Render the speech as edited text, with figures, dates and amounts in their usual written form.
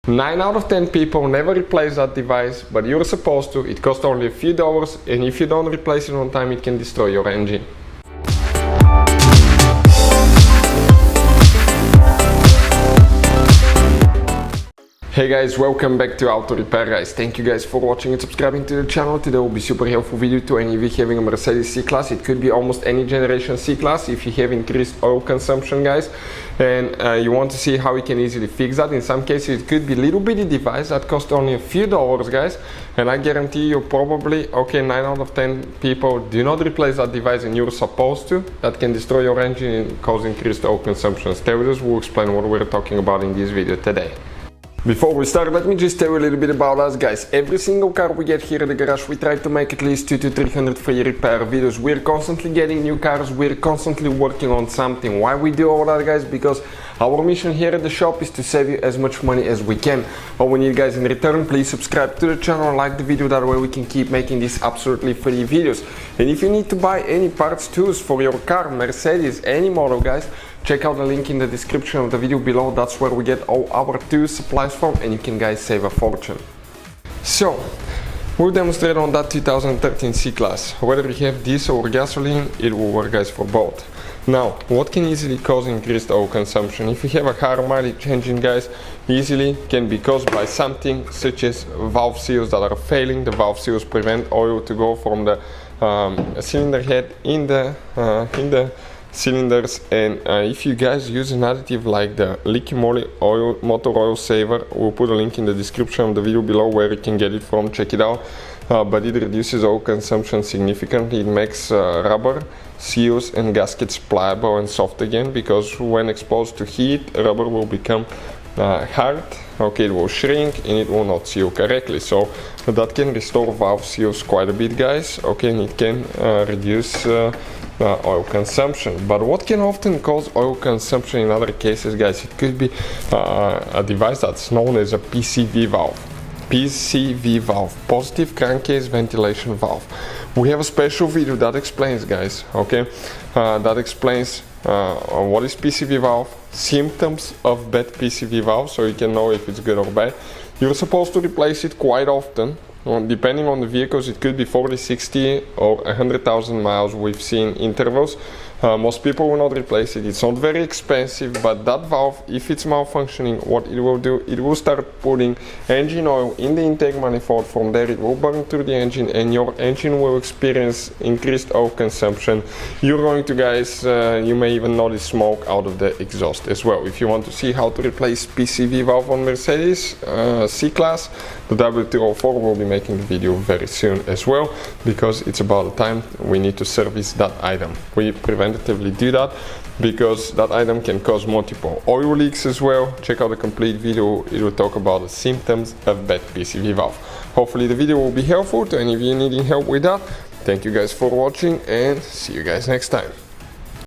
9 out of 10 people never replace that device, but you're supposed to. It costs only a few dollars, and if you don't replace it on time, it can destroy your engine. Hey guys, welcome back to Auto Repair guys. Thank you guys for watching and subscribing to the channel. Today will be super helpful video to any of you having a Mercedes C-Class. It could be almost any generation C-Class if you have increased oil consumption guys, and you want to see how you can easily fix that. In some cases it could be little bitty device that cost only a few dollars guys, and I guarantee you probably 9 out of 10 people do not replace that device, and you're supposed to. That can destroy your engine and cause increased oil consumption. Stay with us, we'll explain what we're talking about in this video today. Before we start, let me just tell you a little bit about us guys. Every single car we get here at the garage, we try to make at least 200 to 300 free repair videos. We're constantly getting new cars, we're constantly working on something. Why we do all that guys? Because our mission here at the shop is to save you as much money as we can. All we need guys in return, please subscribe to the channel and like the video, that way we can keep making these absolutely free videos. And if you need to buy any parts, tools for your car, Mercedes, any model guys, check out the link in the description of the video below. That's where we get all our tool supplies from, and you can guys save a fortune. So we'll demonstrate on that 2013 C-Class. Whether you have diesel or gasoline, it will work guys for both. Now, what can easily cause increased oil consumption? If you have a higher mileage engine guys, easily can be caused by something such as valve seals that are failing. The valve seals prevent oil to go from the cylinder head in the cylinders, and if you guys use an additive like the Liqui Moly oil motor oil saver, we'll put a link in the description of the video below where you can get it from. Check it out. But it reduces oil consumption significantly. It makes rubber seals and gaskets pliable and soft again, because when exposed to heat, rubber will become hard. It will shrink and it will not seal correctly. So that can restore valve seals quite a bit guys. And it can reduce oil consumption. But what can often cause oil consumption in other cases guys? It could be a device that's known as a PCV valve. PCV valve, positive crankcase ventilation valve. We have a special video that explains guys, that explains what is PCV valve, symptoms of bad PCV valve, so you can know if it's good or bad. You're supposed to replace it quite often. Depending on the vehicles, it could be 40, 60 or 100,000 miles. We've seen intervals. Most people will not replace it. It's not very expensive, but that valve, if it's malfunctioning, what it will do, it will start putting engine oil in the intake manifold. From there it will burn through the engine, and your engine will experience increased oil consumption. You're going to guys, you may even notice smoke out of the exhaust as well. If you want to see how to replace PCV valve on Mercedes C-Class, the W204 will be making the video very soon as well, because it's about the time we need to service that item. We preventatively do that because that item can cause multiple oil leaks as well. Check out the complete video, it will talk about the symptoms of bad PCV valve. Hopefully the video will be helpful to any of you needing help with that. Thank you guys for watching, and see you guys next time.